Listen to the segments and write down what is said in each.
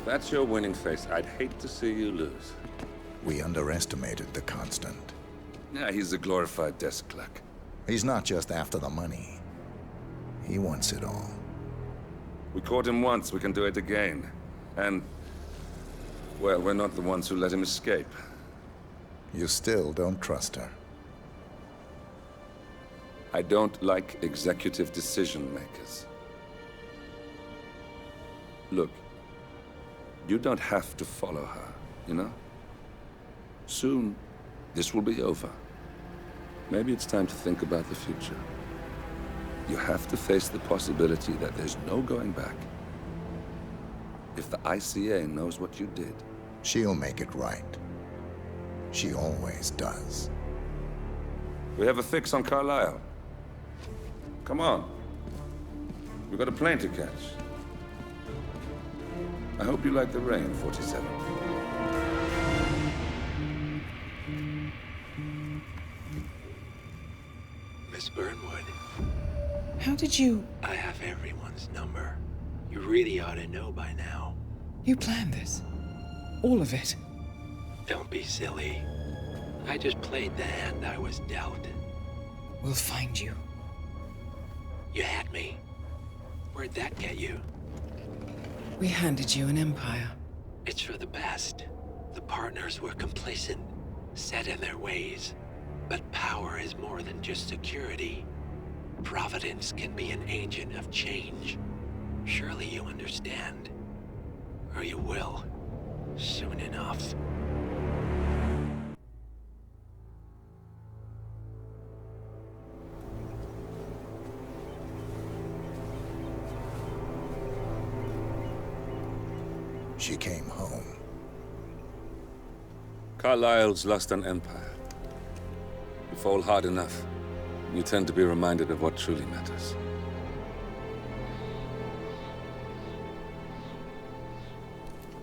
that's your winning face, I'd hate to see you lose. We underestimated the Constant. Yeah, he's a glorified desk clerk. He's not just after the money. He wants it all. We caught him once, we can do it again. And, well, we're not the ones who let him escape. You still don't trust her. I don't like executive decision makers. Look, you don't have to follow her, you know? Soon, this will be over. Maybe it's time to think about the future. You have to face the possibility that there's no going back. If the ICA knows what you did... She'll make it right. She always does. We have a fix on Carlisle. Come on. We've got a plane to catch. I hope you like the rain, 47. Miss Burnwood. How did you... I have everyone's number. You really ought to know by now. You planned this? All of it? Don't be silly. I just played the hand I was dealt. We'll find you. You had me. Where'd that get you? We handed you an empire. It's for the best. The partners were complacent, set in their ways. But power is more than just security. Providence can be an agent of change. Surely you understand. Or you will. Soon enough. She came home. Carlisle's lost an empire. You fall hard enough, you tend to be reminded of what truly matters.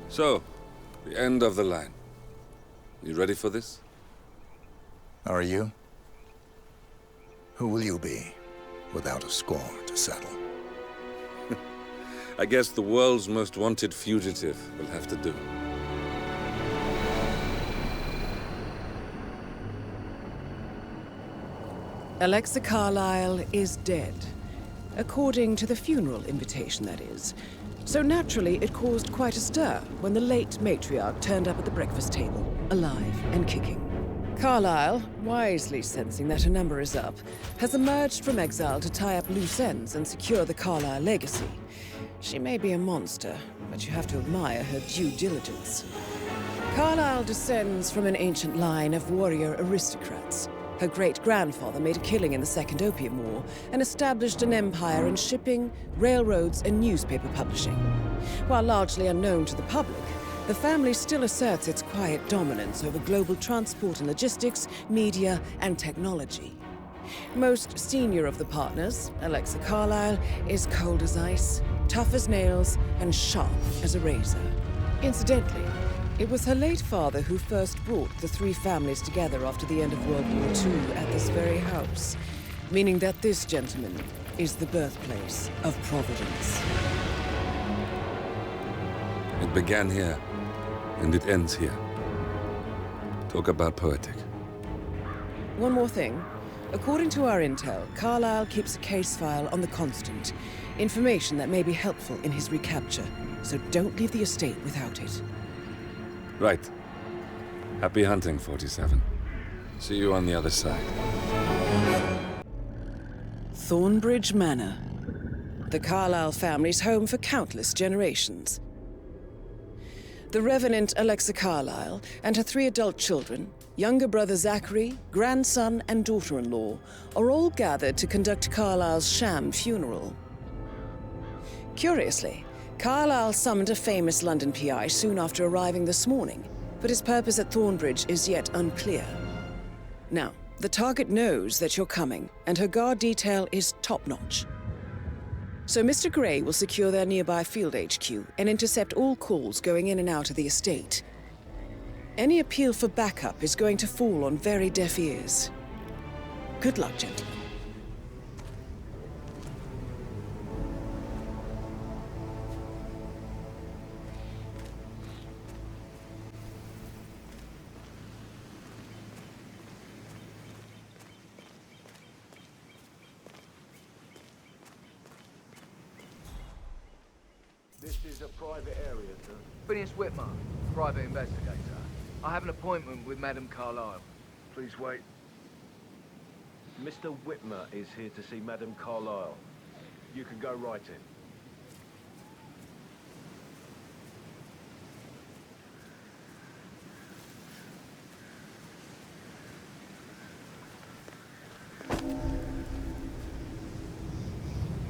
So, the end of the line. You ready for this? Are you? Who will you be, without a score to settle? I guess the world's most wanted fugitive will have to do. Alexa Carlisle is dead. According to the funeral invitation, that is. So naturally, it caused quite a stir when the late matriarch turned up at the breakfast table, alive and kicking. Carlisle, wisely sensing that her number is up, has emerged from exile to tie up loose ends and secure the Carlisle legacy. She may be a monster, but you have to admire her due diligence. Carlisle descends from an ancient line of warrior aristocrats. Her great-grandfather made a killing in the Second Opium War and established an empire in shipping, railroads, and newspaper publishing. While largely unknown to the public, the family still asserts its quiet dominance over global transport and logistics, media, and technology. Most senior of the partners, Alexa Carlisle, is cold as ice, tough as nails, and sharp as a razor. Incidentally, it was her late father who first brought the three families together after the end of World War II at this very house, meaning that this gentleman is the birthplace of Providence. It began here, and it ends here. Talk about poetic. One more thing. According to our intel, Carlisle keeps a case file on the Constant, information that may be helpful in his recapture, so don't leave the estate without it. Right. Happy hunting, 47. See you on the other side. Thornbridge Manor. The Carlisle family's home for countless generations. The Revenant Alexa Carlisle and her 3 adult children, younger brother Zachary, grandson, and daughter-in-law, are all gathered to conduct Carlisle's sham funeral. Curiously, Carlisle summoned a famous London PI soon after arriving this morning, but his purpose at Thornbridge is yet unclear. Now, the target knows that you're coming, and her guard detail is top-notch. So Mr. Gray will secure their nearby field HQ and intercept all calls going in and out of the estate. Any appeal for backup is going to fall on very deaf ears. Good luck, gentlemen. This is a private area, sir. Phineas Whitmer, private investigator. I have an appointment with Madame Carlisle. Please wait. Mr. Whitmer is here to see Madame Carlisle. You can go right in.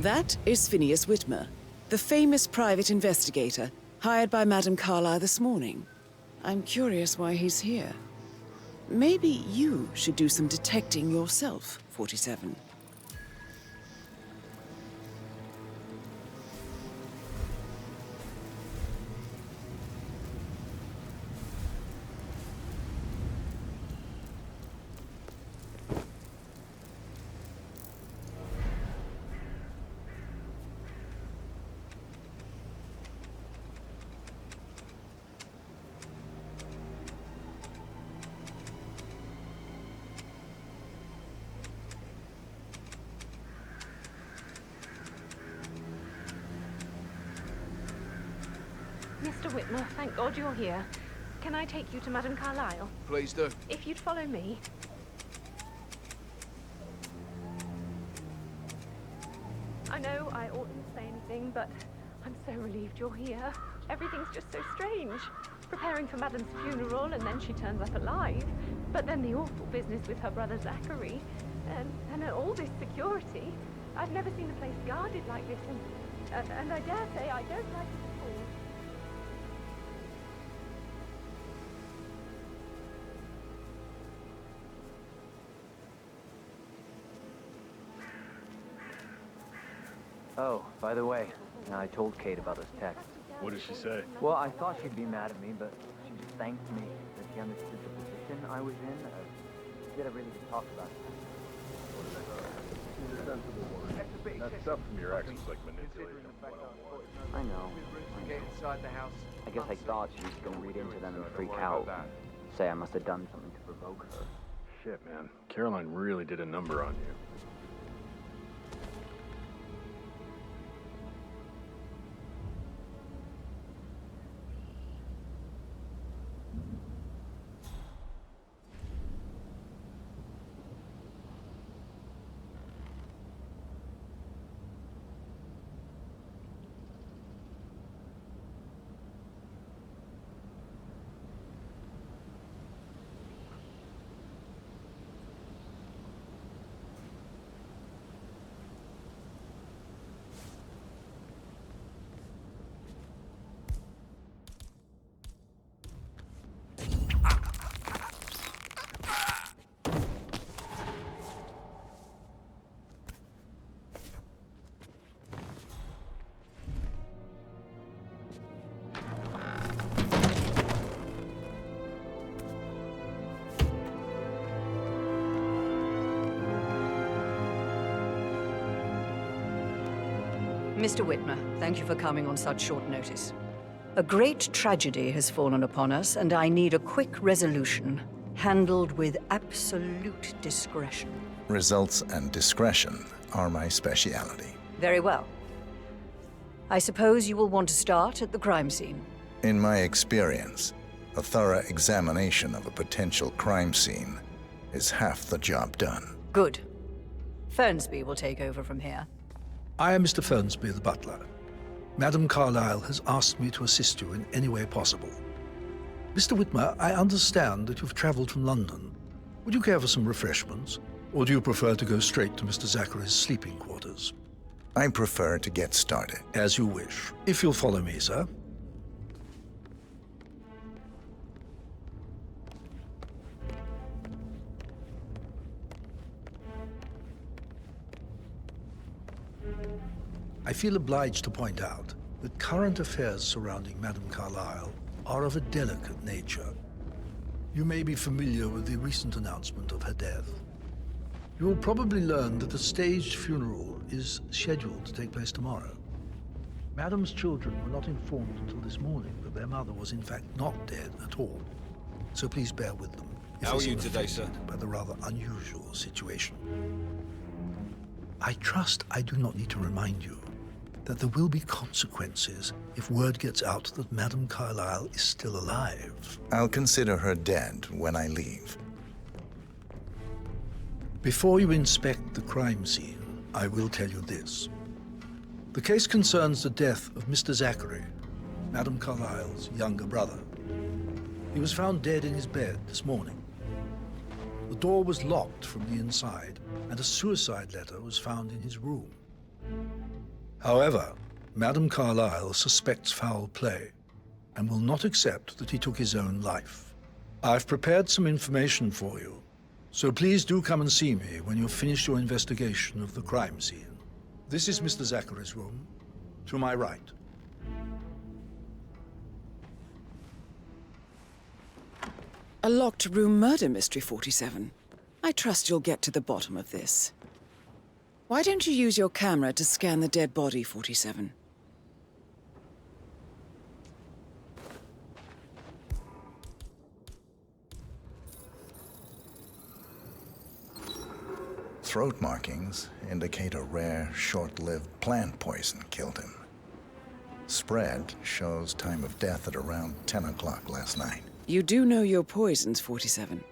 That is Phineas Whitmer, the famous private investigator hired by Madame Carlisle this morning. I'm curious why he's here. Maybe you should do some detecting yourself, 47. Mr. Whitmer, thank God you're here. Can I take you to Madame Carlisle? Please do. If you'd follow me. I know I oughtn't say anything, but I'm so relieved you're here. Everything's just so strange. Preparing for Madame's funeral, and then she turns up alive. But then the awful business with her brother Zachary. And all this security. I've never seen a place guarded like this, and I dare say I don't like it at all. Oh, by the way, I told Kate about this text. What did she say? Well, I thought she'd be mad at me, but she just thanked me that she understood the position I was in. We did really good talk about it. She's a sensible woman. That stuff from your ex was like manipulating him one-on-one. I know. Get inside the house. I guess I thought she was going to read into them and freak out. Say I must have done something to provoke her. Shit, man. Caroline really did a number on you. Mr. Whitmer, thank you for coming on such short notice. A great tragedy has fallen upon us, and I need a quick resolution, handled with absolute discretion. Results and discretion are my speciality. Very well. I suppose you will want to start at the crime scene. In my experience, a thorough examination of a potential crime scene is half the job done. Good. Fernsby will take over from here. I am Mr. Fernsby, the butler. Madame Carlisle has asked me to assist you in any way possible. Mr. Whitmer, I understand that you've traveled from London. Would you care for some refreshments? Or do you prefer to go straight to Mr. Zachary's sleeping quarters? I prefer to get started. As you wish. If you'll follow me, sir. I feel obliged to point out that current affairs surrounding Madame Carlisle are of a delicate nature. You may be familiar with the recent announcement of her death. You will probably learn that a staged funeral is scheduled to take place tomorrow. Madame's children were not informed until this morning that their mother was in fact not dead at all. So please bear with them. How are you today, sir? By the rather unusual situation. I trust I do not need to remind you that there will be consequences if word gets out that Madame Carlisle is still alive. I'll consider her dead when I leave. Before you inspect the crime scene, I will tell you this. The case concerns the death of Mr. Zachary, Madame Carlisle's younger brother. He was found dead in his bed this morning. The door was locked from the inside, and a suicide letter was found in his room. However, Madame Carlisle suspects foul play and will not accept that he took his own life. I've prepared some information for you, so please do come and see me when you've finished your investigation of the crime scene. This is Mr. Zachary's room, to my right. A locked room murder mystery, 47. I trust you'll get to the bottom of this. Why don't you use your camera to scan the dead body, 47? Throat markings indicate a rare, short-lived plant poison killed him. Spread shows time of death at around 10 o'clock last night. You do know your poisons, 47.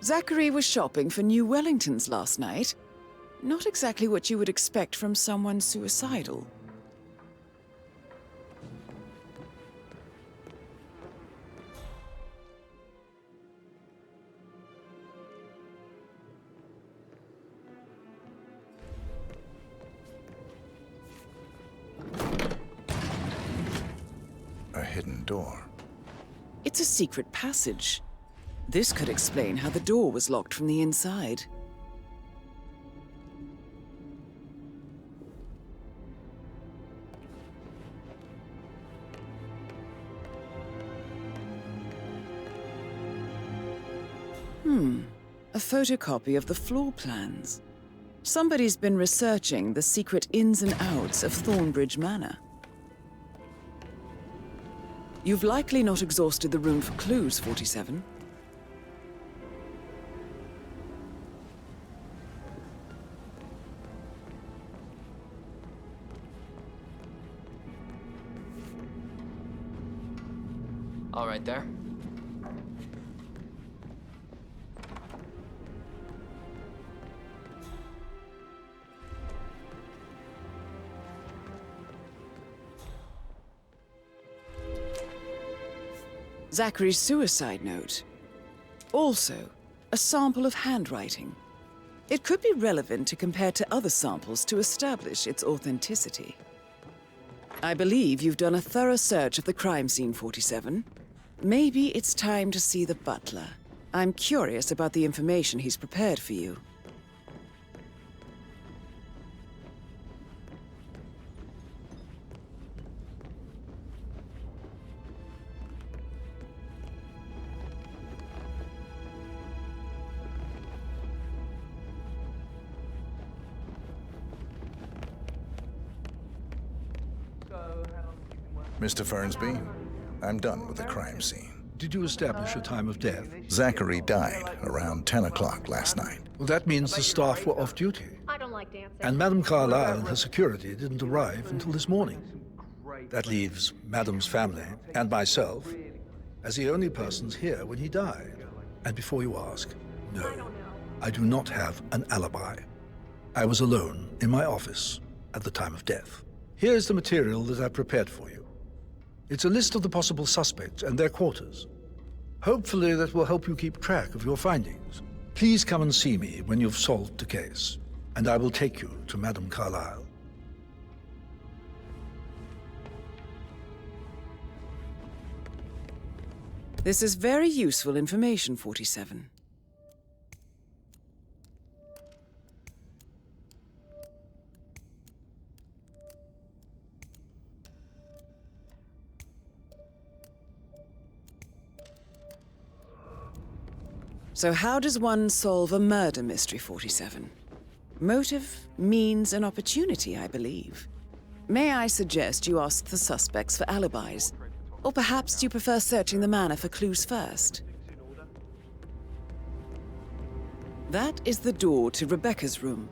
Zachary was shopping for new Wellingtons last night. Not exactly what you would expect from someone suicidal. A hidden door. It's a secret passage. This could explain how the door was locked from the inside. A photocopy of the floor plans. Somebody's been researching the secret ins and outs of Thornbridge Manor. You've likely not exhausted the room for clues, 47. All right there. Zachary's suicide note. Also, a sample of handwriting. It could be relevant to compare to other samples to establish its authenticity. I believe you've done a thorough search of the crime scene, 47. Maybe it's time to see the butler. I'm curious about the information he's prepared for you. Mr. Fernsby, I'm done with the crime scene. Did you establish a time of death? Zachary died around 10 o'clock last night. Well, that means the staff were off duty. I don't like dancing. And Madame Carlisle and her security didn't arrive until this morning. That leaves Madame's family and myself as the only persons here when he died. And before you ask, no, I do not have an alibi. I was alone in my office at the time of death. Here's the material that I prepared for you. It's a list of the possible suspects and their quarters. Hopefully that will help you keep track of your findings. Please come and see me when you've solved the case, and I will take you to Madame Carlisle. This is very useful information, 47. So how does one solve a murder mystery, 47? Motive, means, and opportunity, I believe. May I suggest you ask the suspects for alibis? Or perhaps you prefer searching the manor for clues first? That is the door to Rebecca's room.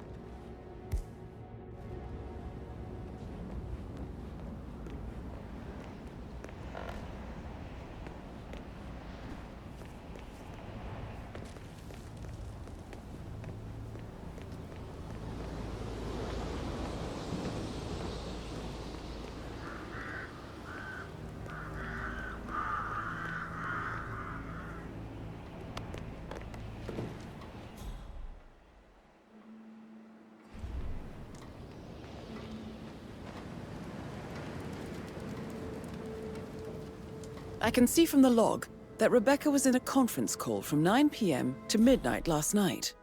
I can see from the log that Rebecca was in a conference call from 9 p.m. to midnight last night.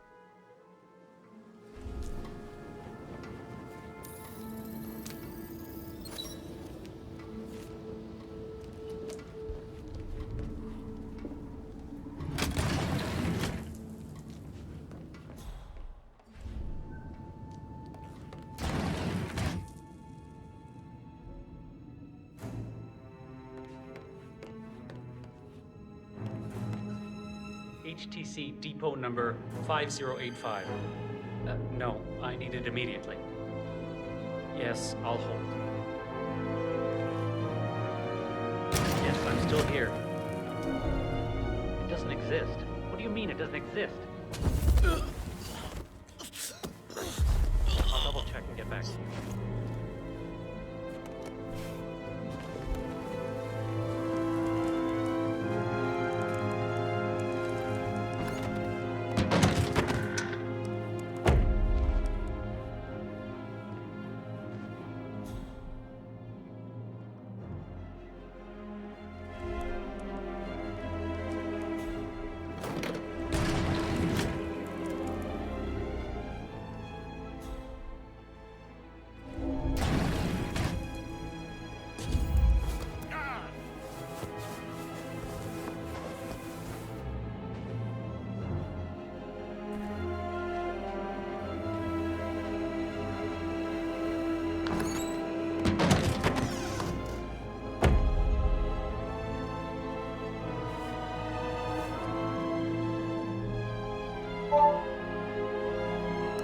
HTC depot number 5085. No, I need it immediately. Yes, I'll hold. Yes, I'm still here. It doesn't exist. What do you mean it doesn't exist? I'll double check and get back to you.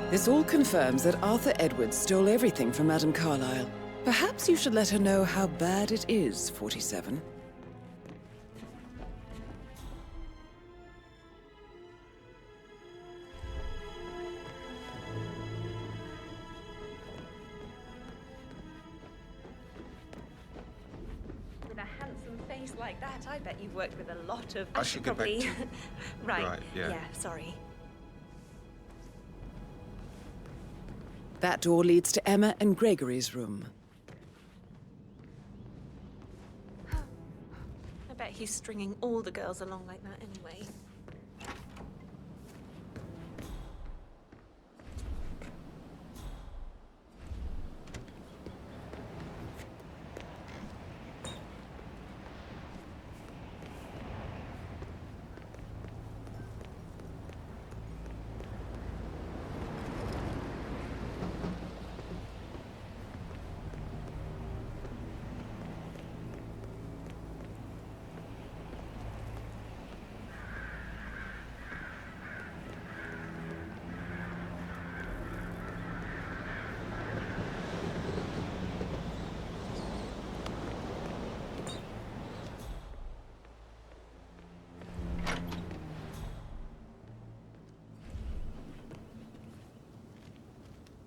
This all confirms that Arthur Edwards stole everything from Madame Carlisle. Perhaps you should let her know how bad it is, 47. With a handsome face like that, I bet you've worked with a lot of... I should get back to... Right, yeah. Yeah, sorry. That door leads to Emma and Gregory's room. I bet he's stringing all the girls along like that anyway.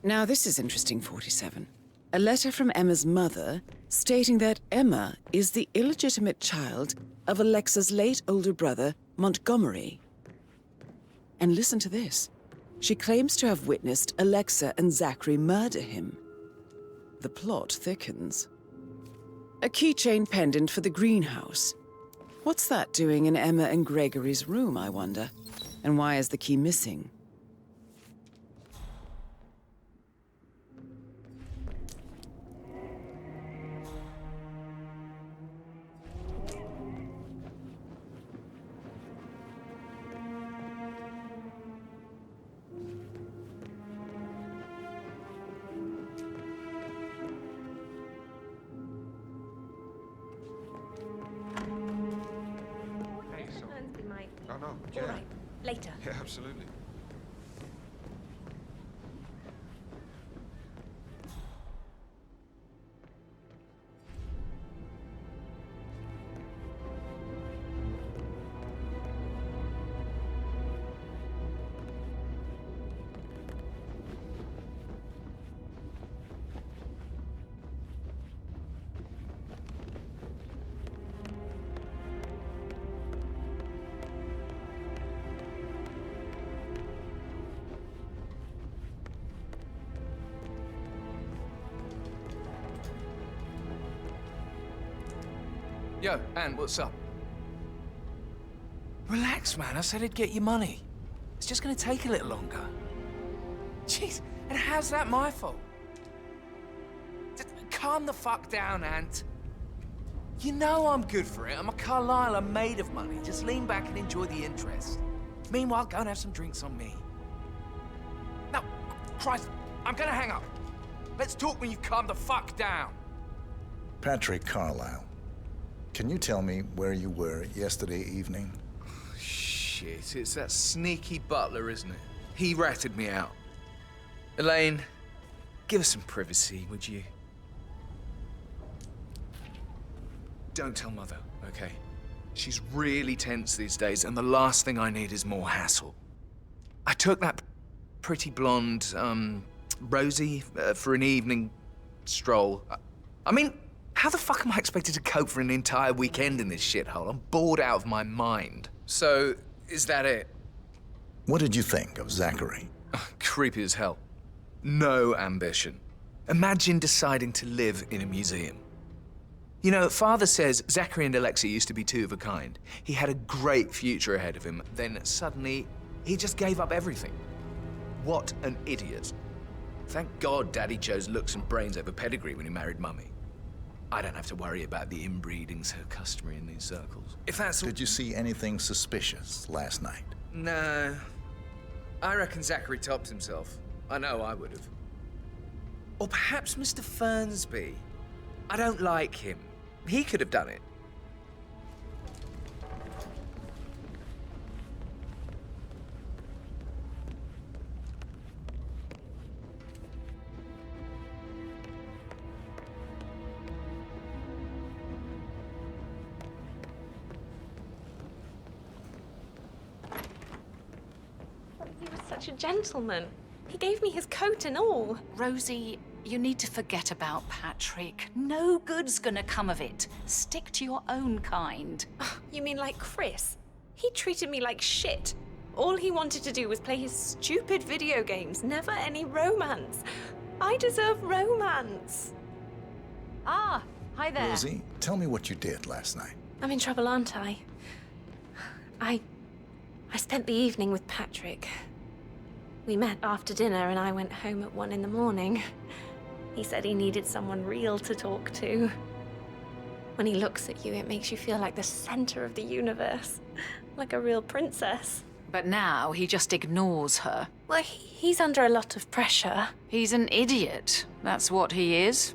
Now this is interesting, 47. A letter from Emma's mother stating that Emma is the illegitimate child of Alexa's late older brother, Montgomery. And listen to this. She claims to have witnessed Alexa and Zachary murder him. The plot thickens. A keychain pendant for the greenhouse. What's that doing in Emma and Gregory's room, I wonder? And why is the key missing? Oh, yeah. All right, later. Yeah, absolutely. Yo, Ann, what's up? Relax, man. I said I'd get you money. It's just gonna take a little longer. Jeez, and how's that my fault? Just calm the fuck down, Ant. You know I'm good for it. I'm a Carlisle. I'm made of money. Just lean back and enjoy the interest. Meanwhile, go and have some drinks on me. No, Christ, I'm gonna hang up. Let's talk when you've calmed the fuck down. Patrick Carlisle, can you tell me where you were yesterday evening? Shit, it's that sneaky butler, isn't it? He ratted me out. Elaine, give us some privacy, would you? Don't tell Mother, okay? She's really tense these days, and the last thing I need is more hassle. I took that pretty blonde, Rosie, for an evening stroll. I mean, how the fuck am I expected to cope for an entire weekend in this shithole? I'm bored out of my mind. So, is that it? What did you think of Zachary? Creepy as hell. No ambition. Imagine deciding to live in a museum. You know, Father says Zachary and Alexei used to be two of a kind. He had a great future ahead of him. Then suddenly, he just gave up everything. What an idiot. Thank God Daddy chose looks and brains over pedigree when he married Mummy. I don't have to worry about the inbreeding so customary in these circles. If that's... Did you see anything suspicious last night? No. I reckon Zachary topped himself. I know I would have. Or perhaps Mr. Fernsby. I don't like him. He could have done it. He was such a gentleman. He gave me his coat and all. Rosie, you need to forget about Patrick. No good's gonna come of it. Stick to your own kind. You mean like Chris? He treated me like shit. All he wanted to do was play his stupid video games, never any romance. I deserve romance. Ah, hi there. Rosie, tell me what you did last night. I'm in trouble, aren't I? I spent the evening with Patrick. We met after dinner and I went home at 1 in the morning. He said he needed someone real to talk to. When he looks at you, it makes you feel like the center of the universe. Like a real princess. But now he just ignores her. Well, he's under a lot of pressure. He's an idiot. That's what he is.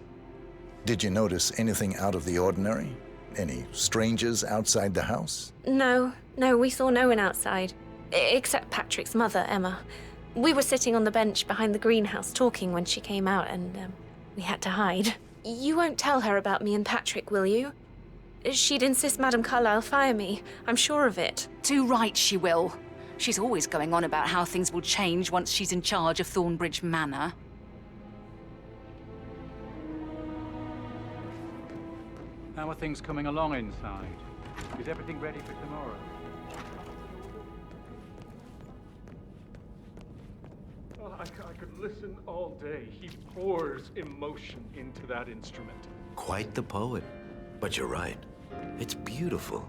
Did you notice anything out of the ordinary? Any strangers outside the house? No, we saw no one outside. Except Patrick's mother, Emma. We were sitting on the bench behind the greenhouse talking when she came out and we had to hide. You won't tell her about me and Patrick, will you? She'd insist Madame Carlisle fire me. I'm sure of it. Too right she will. She's always going on about how things will change once she's in charge of Thornbridge Manor. How are things coming along inside? Is everything ready for tomorrow? I could listen all day. He pours emotion into that instrument. Quite the poet. But you're right. It's beautiful.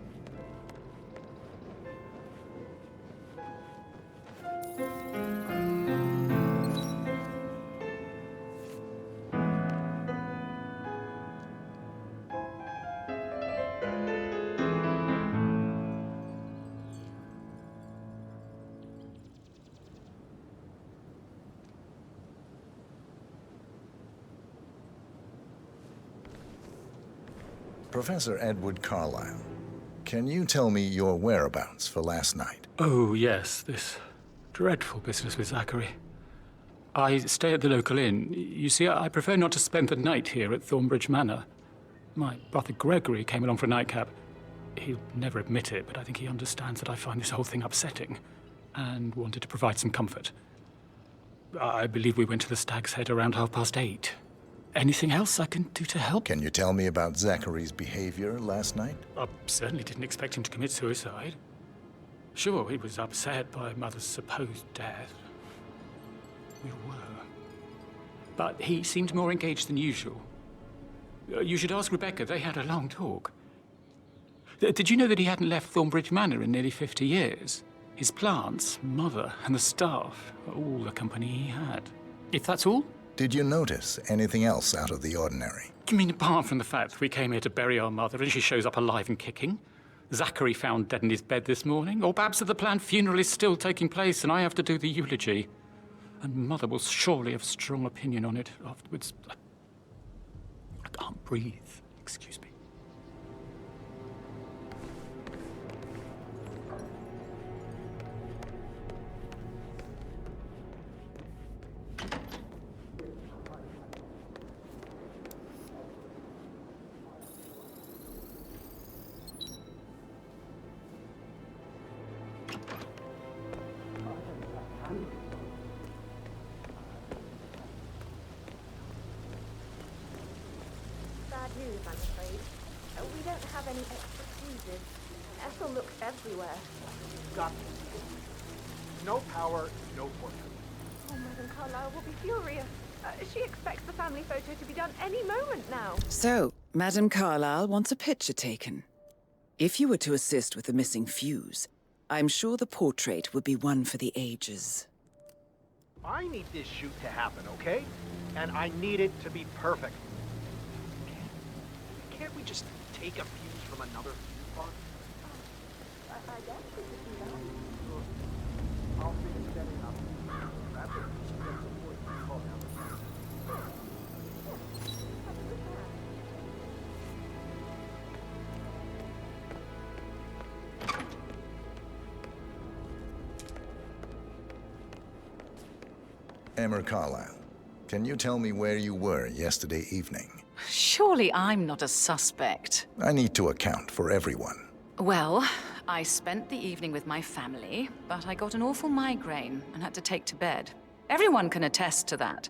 Professor Edward Carlisle, can you tell me your whereabouts for last night? Oh, yes, this dreadful business with Zachary. I stay at the local inn. You see, I prefer not to spend the night here at Thornbridge Manor. My brother Gregory came along for a nightcap. He'll never admit it, but I think he understands that I find this whole thing upsetting and wanted to provide some comfort. I believe we went to the Stag's Head around 8:30. Anything else I can do to help? Can you tell me about Zachary's behavior last night? I certainly didn't expect him to commit suicide. Sure, he was upset by Mother's supposed death. We were. But he seemed more engaged than usual. You should ask Rebecca. They had a long talk. Did you know that he hadn't left Thornbridge Manor in nearly 50 years? His plants, Mother, and the staff, all the company he had. If that's all? Did you notice anything else out of the ordinary? You mean apart from the fact that we came here to bury our mother and she shows up alive and kicking? Zachary found dead in his bed this morning? Or perhaps that the planned funeral is still taking place and I have to do the eulogy? And Mother will surely have a strong opinion on it afterwards. I can't breathe. Excuse me. News, I'm afraid. We don't have any extra fuses. Ethel looked everywhere. Got this. No power, no fortune. Oh, Madame Carlisle will be furious. She expects the family photo to be done any moment now. So, Madame Carlisle wants a picture taken. If you were to assist with the missing fuse, I'm sure the portrait would be one for the ages. I need this shoot to happen, okay? And I need it to be perfect. Can't we just take a fuse from another fuse box? I guess we could do that. I'll see it steady enough. That's it. Get some voice and call down the fuse. Emma Carlisle, can you tell me where you were yesterday evening? Surely I'm not a suspect. I need to account for everyone. Well, I spent the evening with my family, but I got an awful migraine and had to take to bed. Everyone can attest to that.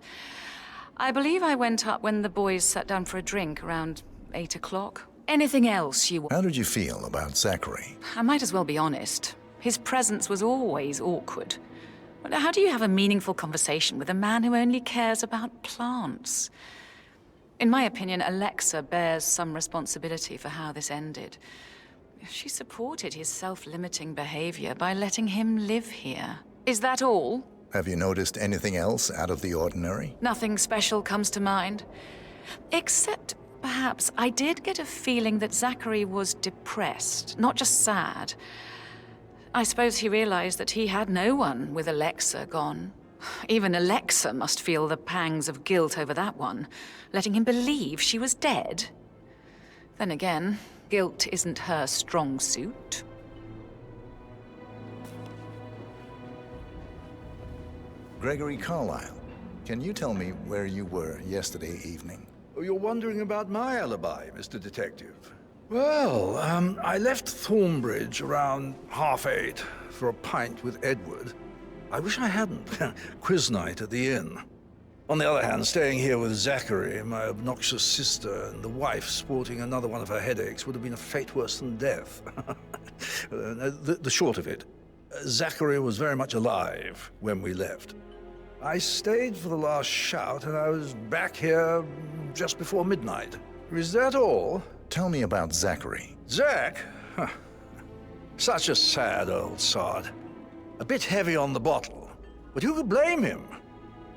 I believe I went up when the boys sat down for a drink around 8 o'clock. Anything else you... How did you feel about Zachary? I might as well be honest. His presence was always awkward. But how do you have a meaningful conversation with a man who only cares about plants? In my opinion, Alexa bears some responsibility for how this ended. She supported his self-limiting behavior by letting him live here. Is that all? Have you noticed anything else out of the ordinary? Nothing special comes to mind. Except, perhaps, I did get a feeling that Zachary was depressed, not just sad. I suppose he realized that he had no one with Alexa gone. Even Alexa must feel the pangs of guilt over that one, letting him believe she was dead. Then again, guilt isn't her strong suit. Gregory Carlisle, can you tell me where you were yesterday evening? Oh, you're wondering about my alibi, Mr. Detective. Well, I left Thornbridge around 8:30 for a pint with Edward. I wish I hadn't. Quiz night at the inn. On the other hand, staying here with Zachary, my obnoxious sister, and the wife sporting another one of her headaches would have been a fate worse than death. The short of it, Zachary was very much alive when we left. I stayed for the last shout, and I was back here just before midnight. Is that all? Tell me about Zachary. Zach? Huh. Such a sad old sod. A bit heavy on the bottle, but who could blame him?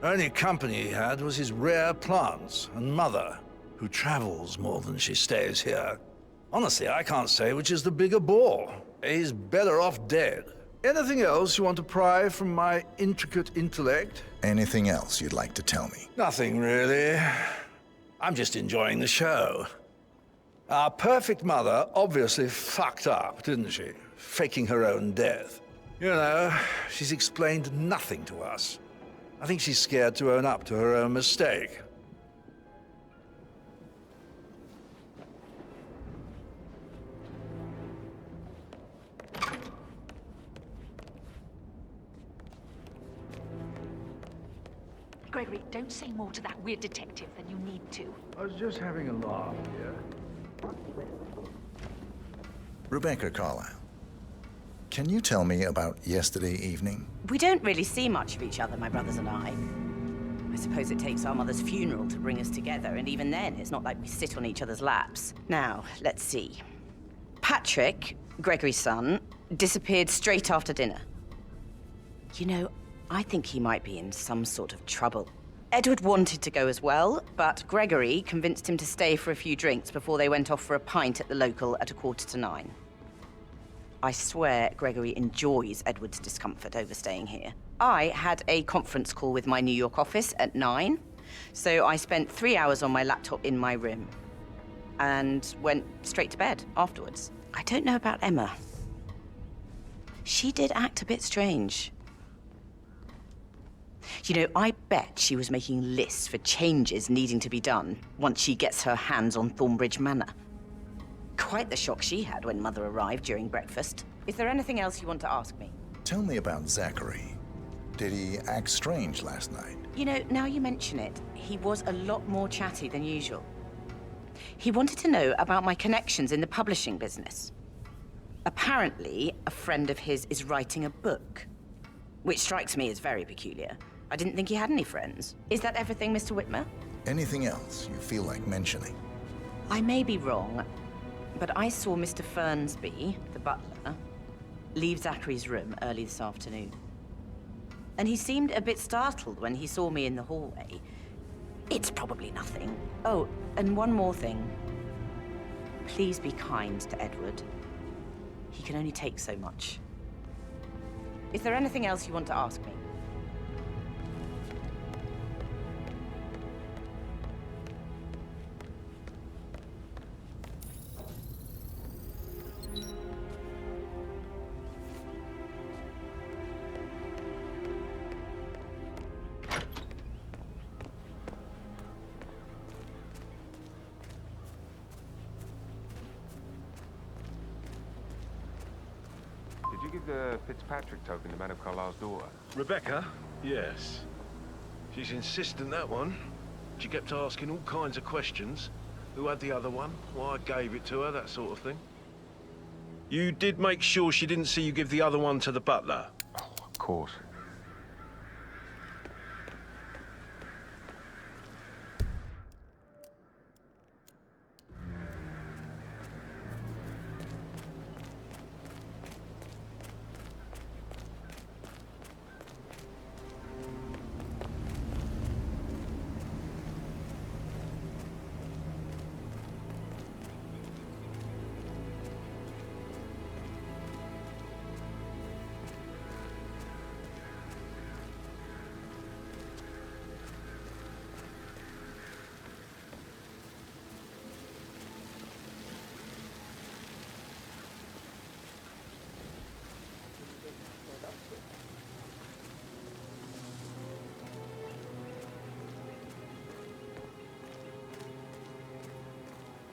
Only company he had was his rare plants and Mother, who travels more than she stays here. Honestly, I can't say which is the bigger bore. He's better off dead. Anything else you want to pry from my intricate intellect? Anything else you'd like to tell me? Nothing, really. I'm just enjoying the show. Our perfect mother obviously fucked up, didn't she? Faking her own death. You know, she's explained nothing to us. I think she's scared to own up to her own mistake. Gregory, don't say more to that weird detective than you need to. I was just having a laugh, yeah? Rebecca Carlisle, can you tell me about yesterday evening? We don't really see much of each other, my brothers and I. I suppose it takes our mother's funeral to bring us together, and even then, it's not like we sit on each other's laps. Now, let's see. Patrick, Gregory's son, disappeared straight after dinner. You know, I think he might be in some sort of trouble. Edward wanted to go as well, but Gregory convinced him to stay for a few drinks before they went off for a pint at the local at 9:15. I swear Gregory enjoys Edward's discomfort over staying here. I had a conference call with my New York office at 9, so I spent 3 hours on my laptop in my room and went straight to bed afterwards. I don't know about Emma. She did act a bit strange. You know, I bet she was making lists for changes needing to be done once she gets her hands on Thornbridge Manor. Quite the shock she had when Mother arrived during breakfast. Is there anything else you want to ask me? Tell me about Zachary. Did he act strange last night? You know, now you mention it, he was a lot more chatty than usual. He wanted to know about my connections in the publishing business. Apparently, a friend of his is writing a book, which strikes me as very peculiar. I didn't think he had any friends. Is that everything, Mr. Whitmer? Anything else you feel like mentioning? I may be wrong, but I saw Mr. Fernsby, the butler, leave Zachary's room early this afternoon. And he seemed a bit startled when he saw me in the hallway. It's probably nothing. Oh, and one more thing. Please be kind to Edward. He can only take so much. Is there anything else you want to ask me? Did you give the Fitzpatrick token to Madame Carlisle's daughter? Rebecca? Yes. She's insistent, that one. She kept asking all kinds of questions. Who had the other one? Why I gave it to her, that sort of thing. You did make sure she didn't see you give the other one to the butler? Oh, of course.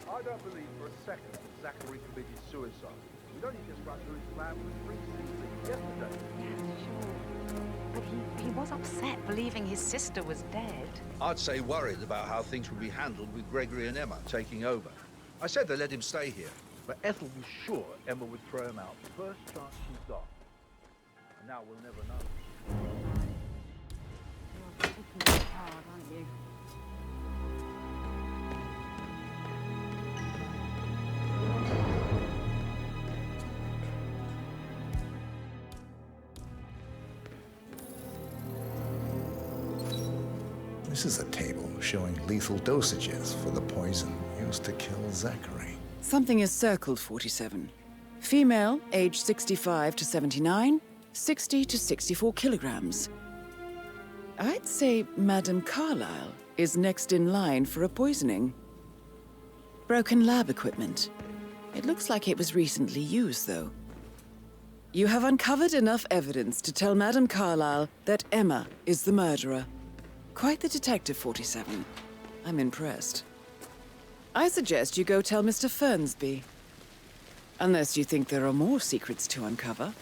I don't believe for a second that Zachary committed suicide. We'd only just run through his plan for 3 seasons yesterday. Yes, sure. But he was upset believing his sister was dead. I'd say worried about how things would be handled with Gregory and Emma taking over. I said they let him stay here. But Ethel was sure Emma would throw him out the first chance she got. And now we'll never know. You're taking it hard, aren't you? This is a table showing lethal dosages for the poison used to kill Zachary. Something is circled 47. Female, age 65 to 79, 60 to 64 kilograms. I'd say Madame Carlisle is next in line for a poisoning. Broken lab equipment. It looks like it was recently used, though. You have uncovered enough evidence to tell Madame Carlisle that Emma is the murderer. Quite the detective, 47. I'm impressed. I suggest you go tell Mr. Fernsby. Unless you think there are more secrets to uncover.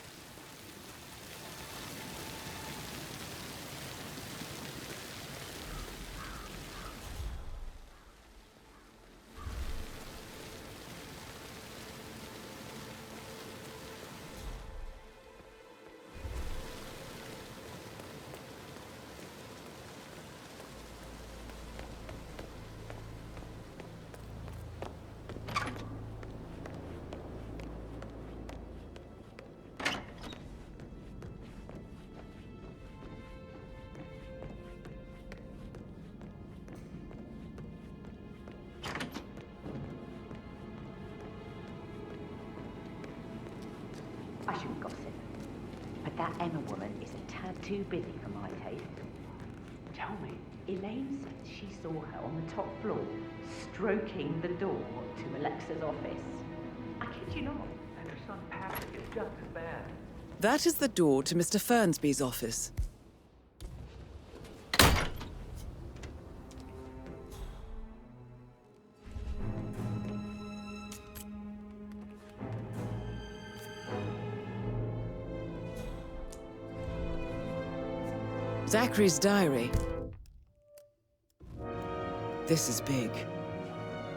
I shouldn't gossip, but that Emma woman is a tad too busy for my taste. Tell me. Elaine says she saw her on the top floor, stroking the door to Alexa's office. I kid you not. And her son Patrick is just as bad. That is the door to Mr. Fernsby's office. Zachary's diary. This is big.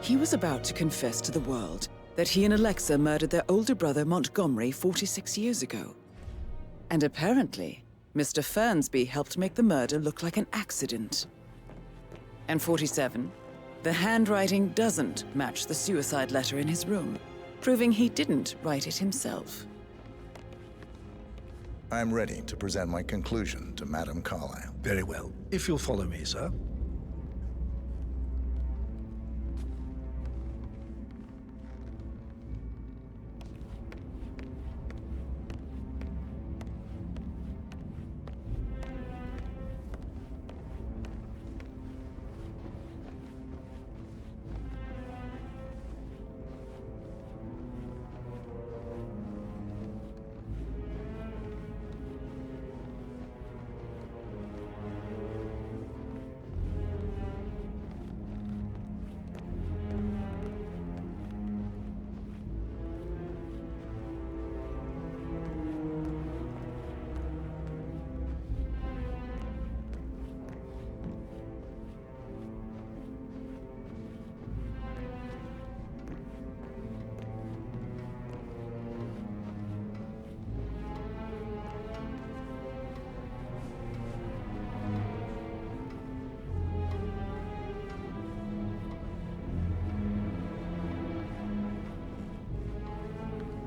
He was about to confess to the world that he and Alexa murdered their older brother Montgomery 46 years ago. And apparently, Mr. Fernsby helped make the murder look like an accident. And 47, the handwriting doesn't match the suicide letter in his room, proving he didn't write it himself. I'm ready to present my conclusion to Madame Carlisle. Very well. If you'll follow me, sir.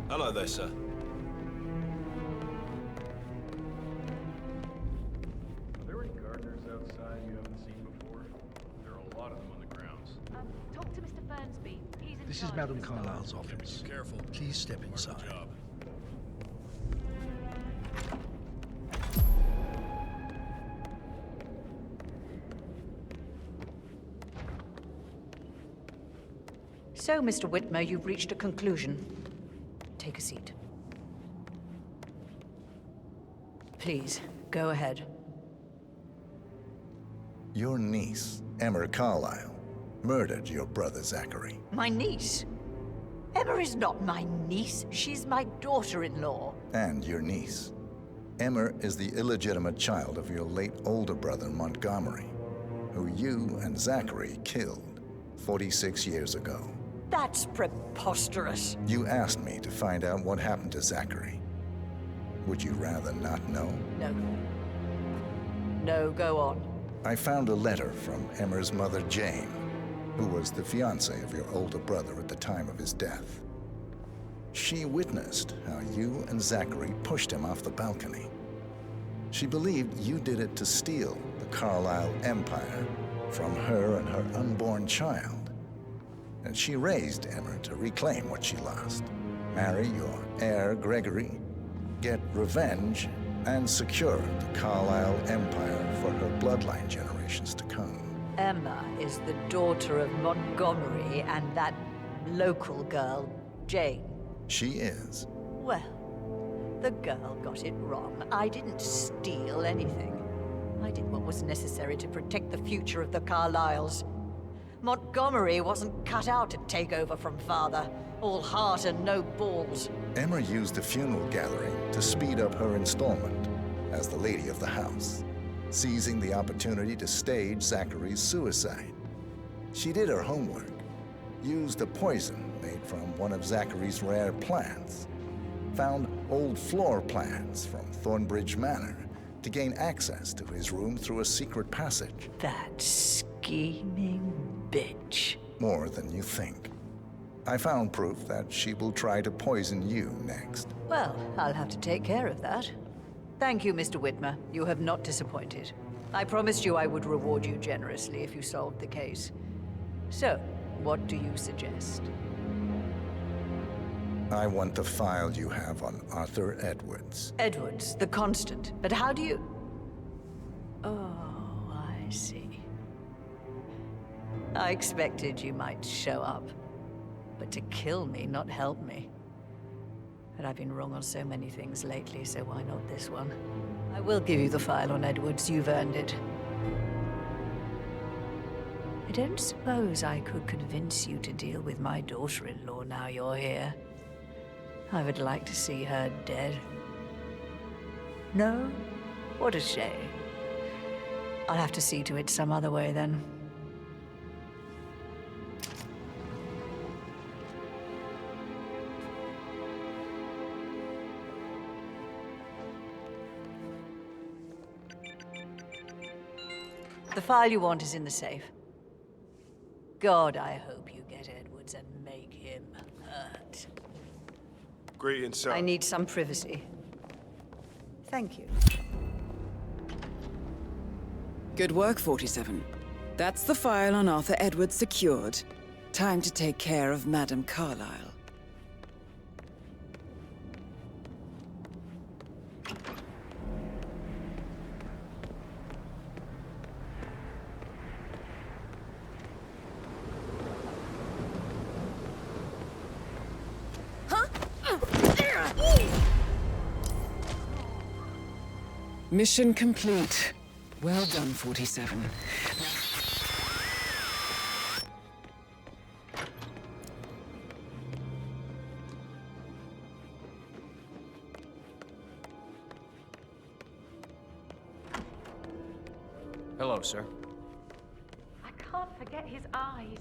Hello there, sir. Are there any gardeners outside you haven't seen before? There are a lot of them on the grounds. Talk to Mr. Fernsby. He's in This is Madame Carlisle's office. Careful. Please step inside. So, Mr. Whitmer, you've reached a conclusion. Take a seat. Please, go ahead. Your niece, Emma Carlisle, murdered your brother Zachary. My niece? Emma is not my niece. She's my daughter-in-law. And your niece. Emma is the illegitimate child of your late older brother Montgomery, who you and Zachary killed 46 years ago. That's preposterous. You asked me to find out what happened to Zachary. Would you rather not know? No. No, go on. I found a letter from Emma's mother, Jane, who was the fiancée of your older brother at the time of his death. She witnessed how you and Zachary pushed him off the balcony. She believed you did it to steal the Carlisle empire from her and her unborn child. And she raised Emma to reclaim what she lost, marry your heir Gregory, get revenge, and secure the Carlisle empire for her bloodline generations to come. Emma is the daughter of Montgomery and that local girl, Jane. She is. Well, The girl got it wrong. I didn't steal anything. I did what was necessary to protect the future of the Carlisles. Montgomery wasn't cut out to take over from Father. All heart and no balls. Emma used the funeral gathering to speed up her installment as the lady of the house, seizing the opportunity to stage Zachary's suicide. She did her homework, used a poison made from one of Zachary's rare plants, found old floor plans from Thornbridge Manor to gain access to his room through a secret passage. That scheming bitch. More than you think. I found proof that she will try to poison you next. Well, I'll have to take care of that. Thank you, Mr. Whitmer. You have not disappointed. I promised you I would reward you generously if you solved the case. So, what do you suggest? I want the file you have on Arthur Edwards. Edwards, the Constant. But how do you... Oh, I see. I expected you might show up. But to kill me, not help me. But I've been wrong on so many things lately, so why not this one? I will give you the file on Edwards. You've earned it. I don't suppose I could convince you to deal with my daughter-in-law now you're here. I would like to see her dead. No? What a shame. I'll have to see to it some other way then. The file you want is in the safe. God, I hope you get Edwards and make him hurt. Greetings, sir. I need some privacy. Thank you. Good work, 47. That's the file on Arthur Edwards secured. Time to take care of Madame Carlisle. Mission complete. Well done, 47. Hello, sir. I can't forget his eyes.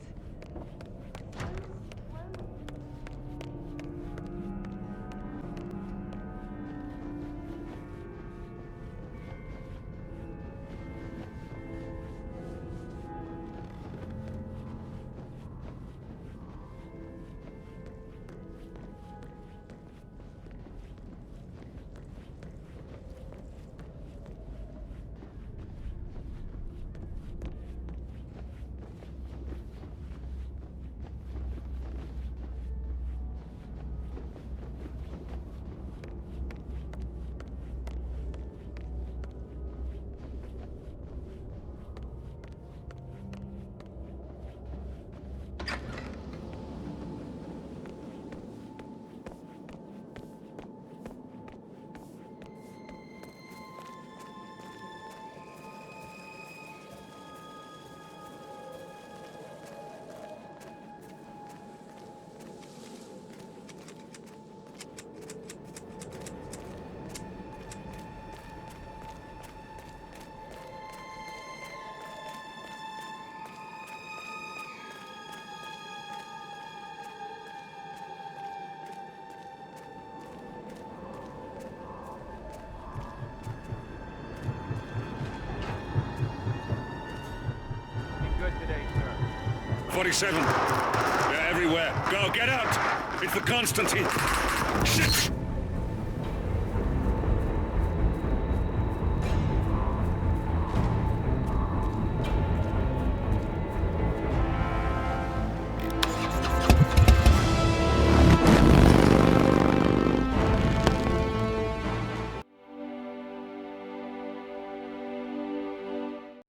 Good today, sir. 47. They're everywhere. Go, get out! It's the Constantine. Shit!